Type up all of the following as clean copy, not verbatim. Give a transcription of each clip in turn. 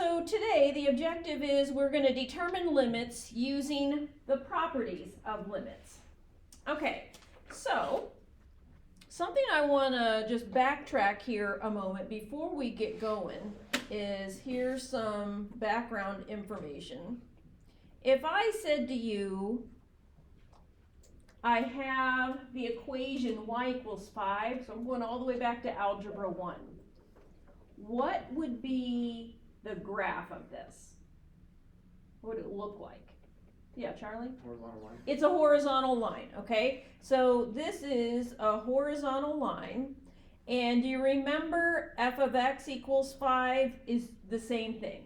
So today the objective is we're going to determine limits using the properties of limits. Okay, so something I want to just backtrack here a moment before we get going is here's some background information. If I said to you, I have the equation y equals 5, so I'm going all the way back to Algebra 1. What would be the graph of this? What would it look like? Yeah, Charlie? Horizontal line. It's a horizontal line, okay? So this is a horizontal line. And do you remember f of x equals 5 is the same thing?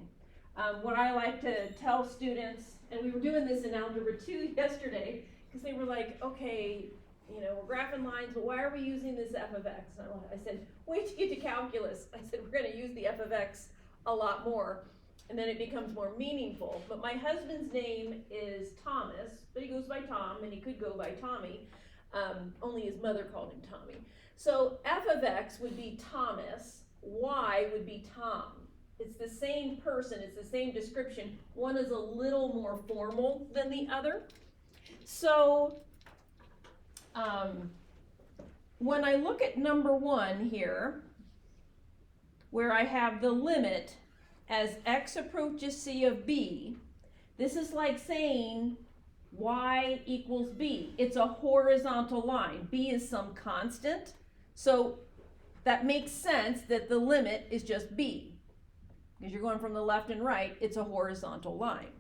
What I like to tell students, and we were doing this in Algebra 2 yesterday, because they were like, okay, you know, we're graphing lines, but why are we using this f of x? And I said, wait till you get to calculus. I said, we're going to use the f of x a lot more, and then it becomes more meaningful. But my husband's name is Thomas, but he goes by Tom, and he could go by Tommy. Only his mother called him Tommy. So f of x would be Thomas, y would be Tom. It's the same person, it's the same description. One is a little more formal than the other. So when I look at number 1 here, where I have the limit as x approaches c of b, this is like saying y equals b. It's a horizontal line. B is some constant, so that makes sense that the limit is just b. Because you're going from the left and right, it's a horizontal line.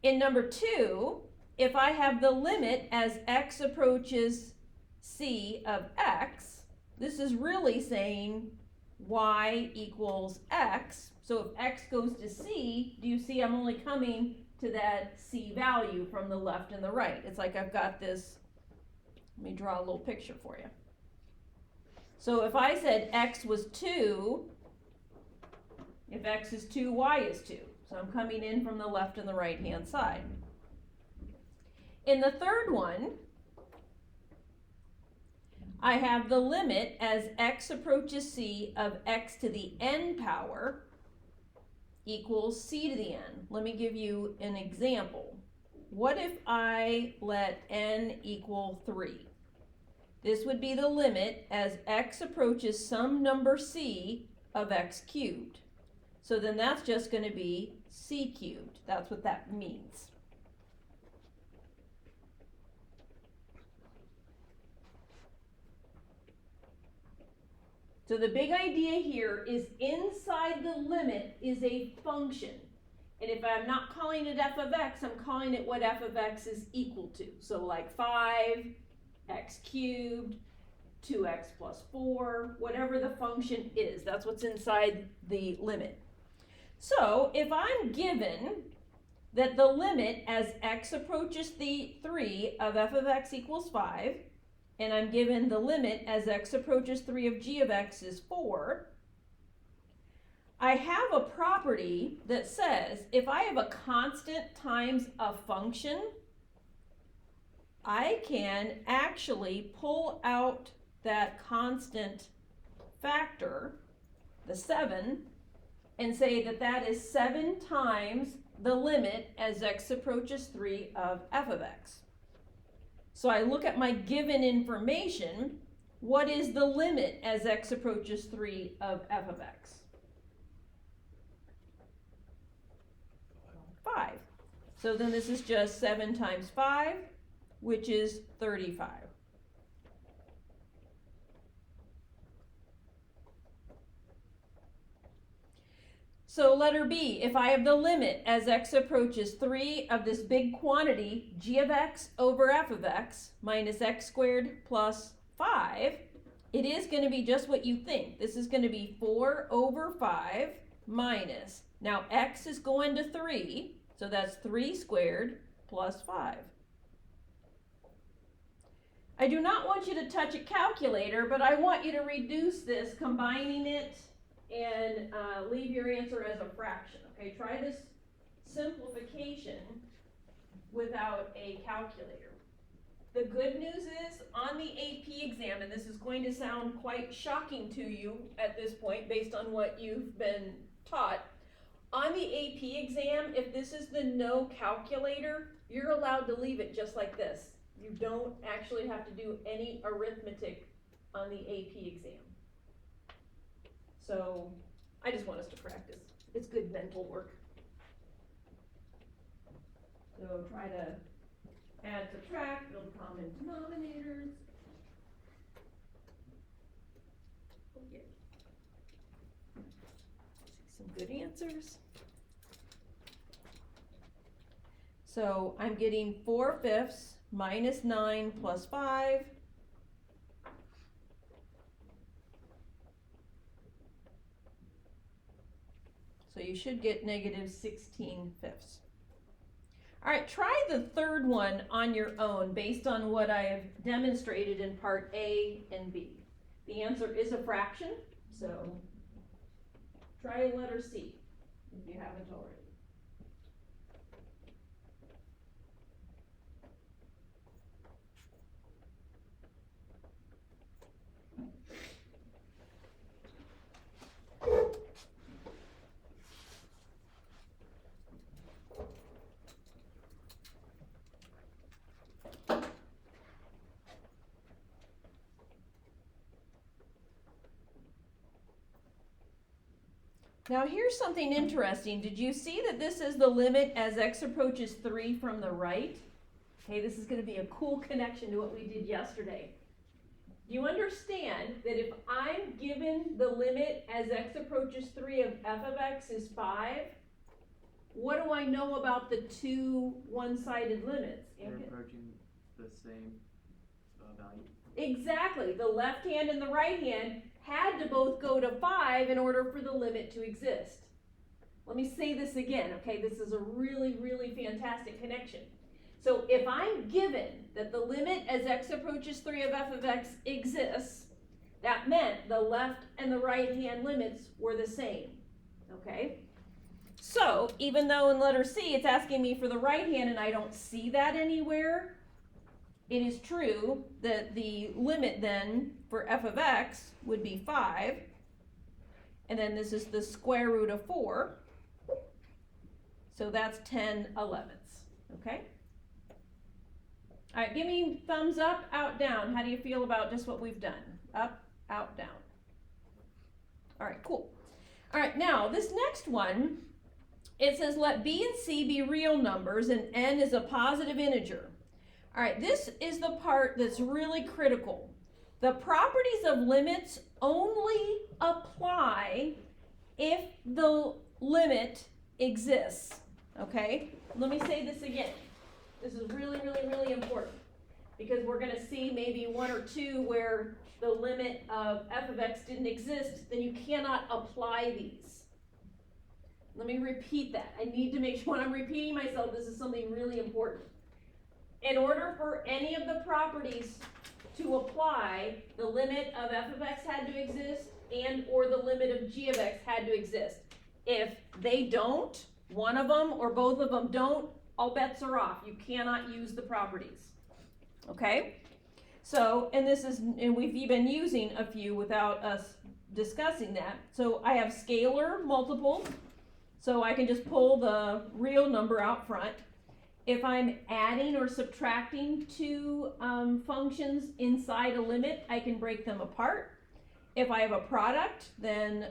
In number 2, if I have the limit as x approaches c of x, this is really saying y equals x. So if x goes to c, do you see I'm only coming to that c value from the left and the right? It's like I've got this, let me draw a little picture for you. So if I said x was 2, if x is 2, y is 2. So I'm coming in from the left and the right hand side. In the third one, I have the limit as x approaches c of x to the n power equals c to the n. Let me give you an example. What if I let n equal 3? This would be the limit as x approaches some number c of x cubed. So then that's just going to be c cubed. That's what that means. So the big idea here is inside the limit is a function. And if I'm not calling it f of x, I'm calling it what f of x is equal to. So like 5, x cubed, 2x plus 4, whatever the function is, that's what's inside the limit. So if I'm given that the limit as x approaches the 3 of f of x equals 5, and I'm given the limit as x approaches 3 of g of x is 4, I have a property that says if I have a constant times a function, I can actually pull out that constant factor, the 7, and say that that is 7 times the limit as x approaches 3 of f of x. So I look at my given information, what is the limit as x approaches 3 of f of x? 5. So then this is just 7 times 5, which is 35. So letter B, if I have the limit as x approaches 3 of this big quantity, g of x over f of x minus x squared plus 5, it is going to be just what you think. This is going to be 4 over 5 minus, now x is going to 3, so that's 3 squared plus 5. I do not want you to touch a calculator, but I want you to reduce this, combining it, and leave your answer as a fraction. Okay, try this simplification without a calculator. The good news is on the AP exam, and this is going to sound quite shocking to you at this point based on what you've been taught, on the AP exam, if this is the no calculator, you're allowed to leave it just like this. You don't actually have to do any arithmetic on the AP exam. So I just want us to practice. It's good mental work. So try to add, subtract, build common denominators. Oh yeah. Some good answers. So I'm getting 4/5 minus 9 plus 5. So you should get negative 16/5. All right, try the third one on your own based on what I have demonstrated in part A and B. The answer is a fraction, so try letter C if you haven't already. Now here's something interesting. Did you see that this is the limit as x approaches 3 from the right? Okay, this is going to be a cool connection to what we did yesterday. Do you understand that if I'm given the limit as x approaches 3 of f of x is 5, what do I know about the two one-sided limits? They're approaching the same value. Exactly. The left hand and the right hand had to both go to 5 in order for the limit to exist. Let me say this again, okay? This is a really, really fantastic connection. So if I'm given that the limit as x approaches 3 of f of x exists, that meant the left and the right hand limits were the same, okay? So even though in letter C it's asking me for the right hand and I don't see that anywhere, it is true that the limit then for f of x would be 5, and then this is the square root of 4, so that's 10/11, okay? All right, give me thumbs up, out, down. How do you feel about just what we've done? Up, out, down. All right, cool. All right, now this next one, it says let b and c be real numbers and n is a positive integer. All right, this is the part that's really critical. The properties of limits only apply if the limit exists, okay? Let me say this again. This is really, really, really important because we're going to see maybe one or two where the limit of f of x didn't exist, then you cannot apply these. Let me repeat that. I need to make sure when I'm repeating myself, this is something really important. In order for any of the properties to apply, the limit of f of x had to exist and or the limit of g of x had to exist. If they don't, one of them or both of them don't, all bets are off. You cannot use the properties. Okay? So, and we've been using a few without us discussing that. So I have scalar multiple, so I can just pull the real number out front. If I'm adding or subtracting two functions inside a limit, I can break them apart. If I have a product, then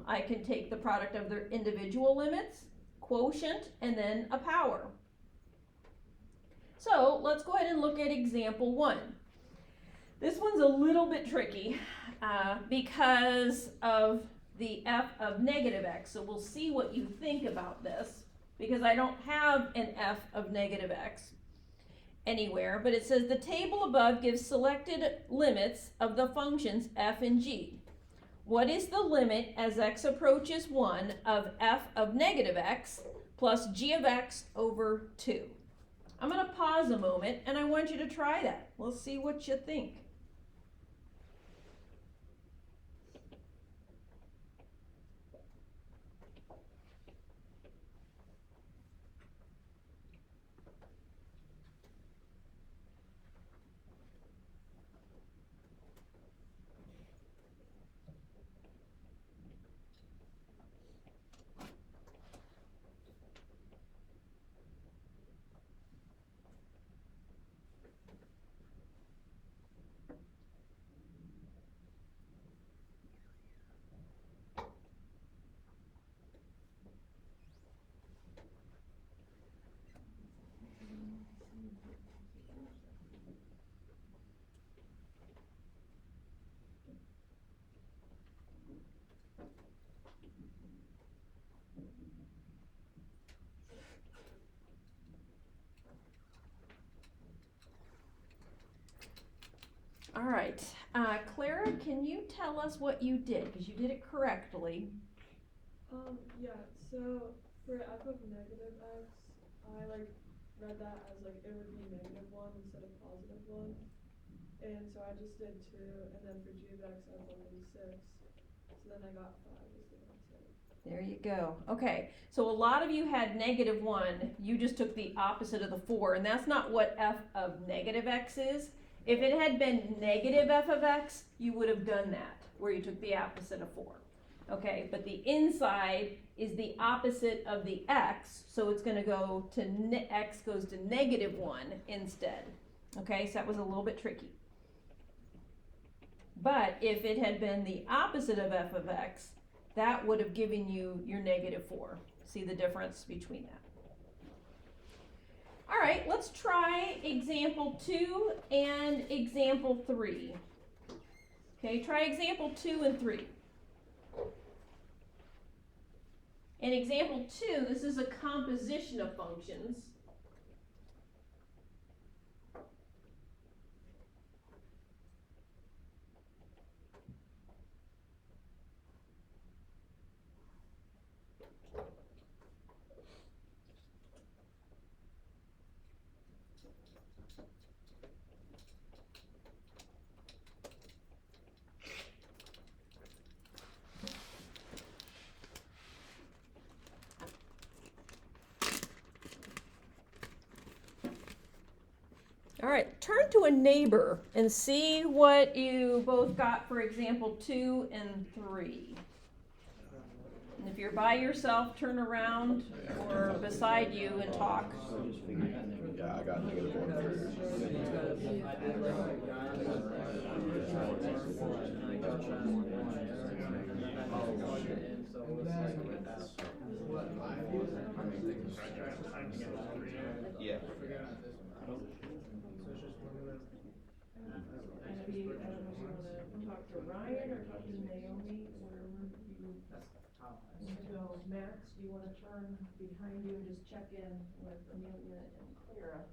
I can take the product of their individual limits, quotient, and then a power. So let's go ahead and look at example 1. This one's a little bit tricky because of the f of negative x. So we'll see what you think about this, because I don't have an f of negative x anywhere, but it says the table above gives selected limits of the functions f and g. What is the limit as x approaches 1 of f of negative x plus g of x over 2? I'm going to pause a moment and I want you to try that. We'll see what you think. right, Clara, can you tell us what you did? Because you did it correctly. Yeah, so for f of negative x, I read that as it would be -1 instead of +1. And so I just did 2, and then for g of x I plugged in 6. So then I got 5 is the answer. There you go. Okay, so a lot of you had -1. You just took the opposite of the 4, and that's not what f of negative x is. If it had been negative f of x, you would have done that, where you took the opposite of 4. Okay, but the inside is the opposite of the x, so it's going to go to x goes to -1 instead. Okay, so that was a little bit tricky. But if it had been the opposite of f of x, that would have given you your -4. See the difference between that? All right, let's try example 2 and example 3. Okay, try example 2 and 3. In example 2, this is a composition of functions. All right, turn to a neighbor and see what you both got for example 2 and 3. And if you're by yourself, turn around or beside you and talk. Yeah, I got -1 for yeah. Maybe, I don't know if you want to talk to Ryan or talk to Naomi, wherever you go. Max, do you want to turn behind you and just check in with Amelia and Clara?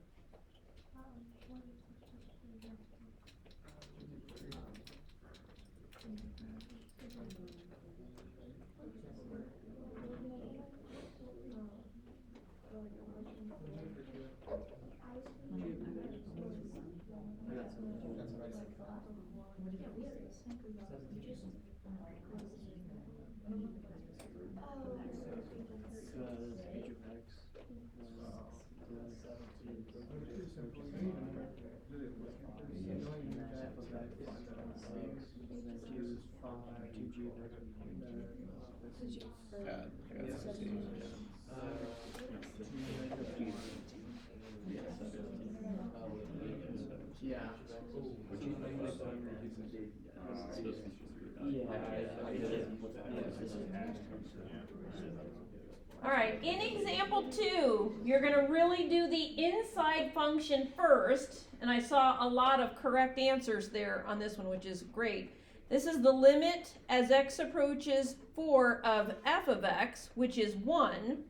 All right, in example 2, you're going to really do the inside function first, and I saw a lot of correct answers there on this one, which is great. This is the limit as x approaches 4 of f of x, which is 1.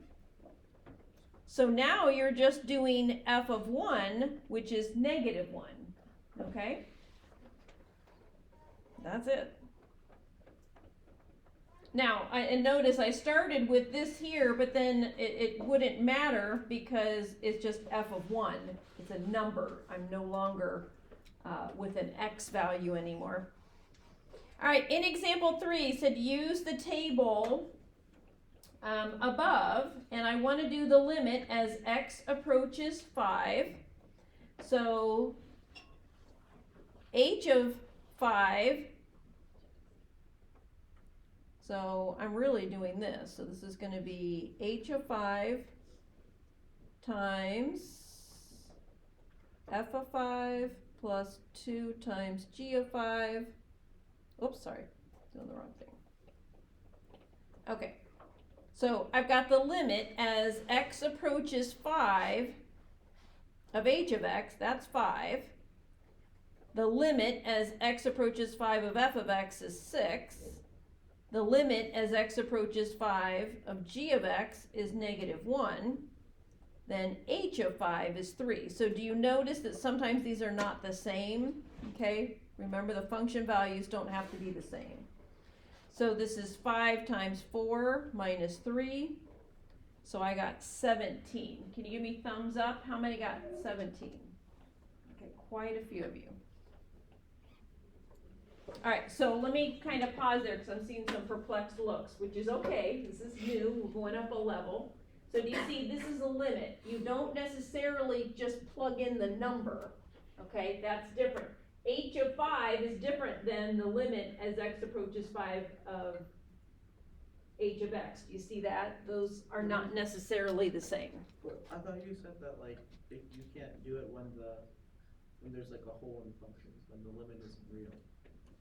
So now you're just doing f of 1, which is -1, okay? That's it. Now, and notice I started with this here, but then it wouldn't matter because it's just f of 1. It's a number. I'm no longer with an x value anymore. All right, in example 3, it said use the table above, and I want to do the limit as x approaches 5. So h of 5, so I'm really doing this. So this is going to be h of 5 times f of 5 plus 2 times g of 5. Oops, sorry, doing the wrong thing. Okay, so I've got the limit as x approaches 5 of h of x, that's 5. The limit as x approaches 5 of f of x is 6. The limit as x approaches 5 of g of x is -1. Then h of 5 is 3. So do you notice that sometimes these are not the same? Okay, Remember, the function values don't have to be the same. So this is 5 times 4 minus 3. So I got 17. Can you give me thumbs up? How many got 17? Okay, quite a few of you. All right, so let me kind of pause there because I'm seeing some perplexed looks, which is okay. This is new. We're going up a level. So do you see this is a limit? You don't necessarily just plug in the number. Okay, that's different. H of 5 is different than the limit as x approaches 5 of h of x. Do you see that? Those are not necessarily the same. But I thought you said that like if you can't do it when there's like a hole in functions, when the limit isn't real.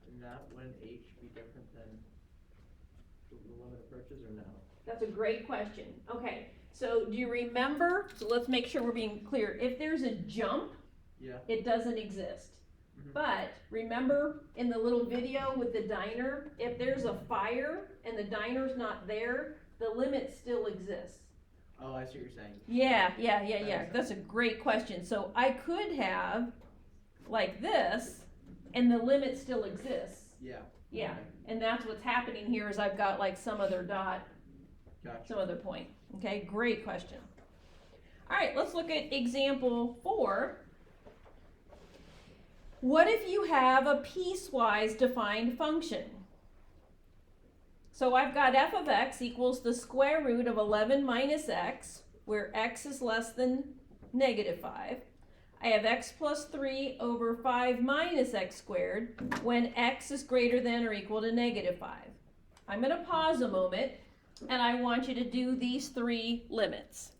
And that when h be different than the limit approaches or no? That's a great question. Okay, so do you remember? So let's make sure we're being clear. If there's a jump, Yeah. it doesn't exist. Mhm. But remember in the little video with the diner, if there's a fire and the diner's not there, the limit still exists. Oh, I see what you're saying. Yeah. That's a great question. So I could have like this and the limit still exists. Yeah. Yeah, Okay. and that's what's happening here is I've got like some other dot, Gotcha. some other point. Okay, great question. All right, let's look at example 4. What if you have a piecewise defined function? So I've got f of x equals the square root of 11 minus x, where x is less than negative 5. I have x plus 3 over 5 minus x squared when x is greater than or equal to negative 5. I'm going to pause a moment, and I want you to do these 3 limits.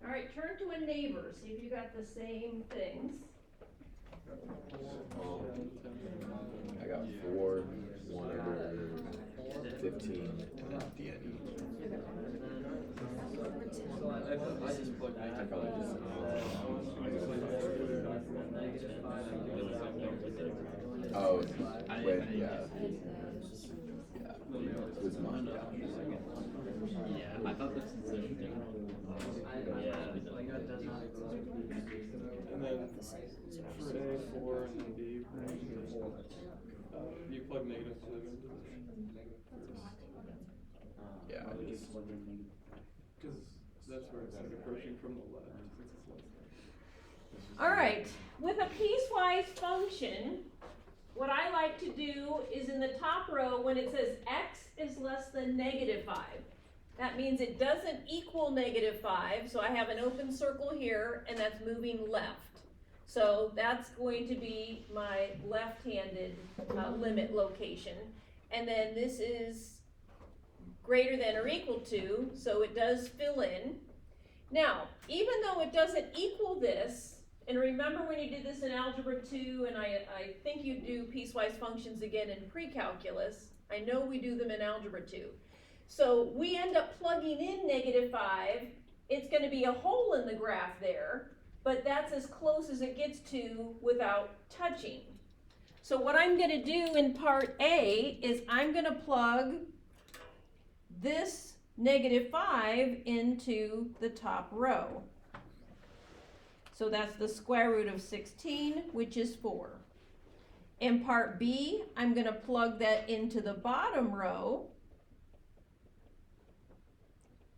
All right, turn to a neighbor, see if you got the same things. I got 4, 1 over 15, and then the end. I probably just. Oh, when, yeah. It was mine down. Yeah, I thought this was a general. And then for A4 and then B, you plug negative 2 into this. Yeah, I just. Because that's where it's like approaching from the left. All right, with a piecewise function, what I like to do is in the top row, when it says x is less than negative 5, that means it doesn't equal negative 5, so I have an open circle here, and that's moving left. So that's going to be my left-handed limit location. And then this is greater than or equal to, so it does fill in. Now, even though it doesn't equal this, and remember when you did this in Algebra 2, and I think you do piecewise functions again in pre-calculus, I know we do them in Algebra 2. So we end up plugging in negative 5, it's going to be a hole in the graph there, but that's as close as it gets to without touching. So what I'm going to do in part A is I'm going to plug this negative 5 into the top row. So that's the square root of 16, which is 4. In part B, I'm going to plug that into the bottom row.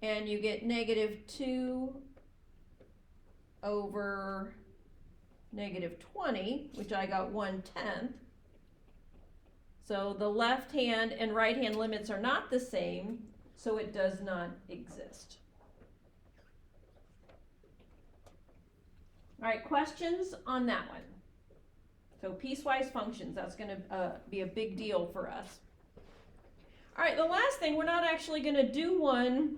And you get -2 over -20, which I got 1/10. So the left hand and right hand limits are not the same, so it does not exist. All right, questions on that one? So piecewise functions, that's going to be a big deal for us. All right, the last thing, we're not actually going to do one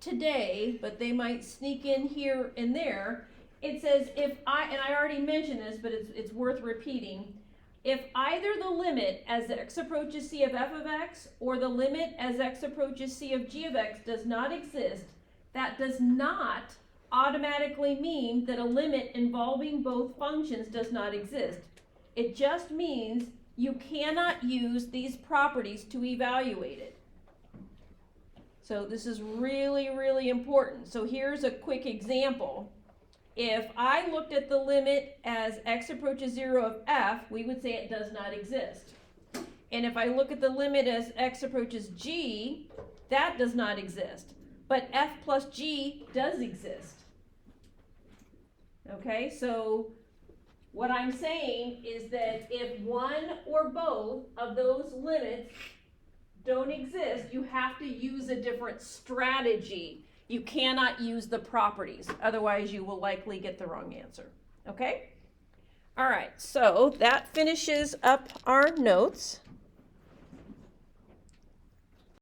today, but they might sneak in here and there. It says and I already mentioned this, but it's worth repeating. If either the limit as x approaches c of f of x or the limit as x approaches c of g of x does not exist, that does not automatically mean that a limit involving both functions does not exist. It just means you cannot use these properties to evaluate it. So this is really, really important. So here's a quick example. If I looked at the limit as x approaches 0 of f, we would say it does not exist. And if I look at the limit as x approaches g, that does not exist. But f plus g does exist. Okay, so what I'm saying is that if one or both of those limits don't exist, you have to use a different strategy. You cannot use the properties, otherwise you will likely get the wrong answer. Okay? All right, so that finishes up our notes.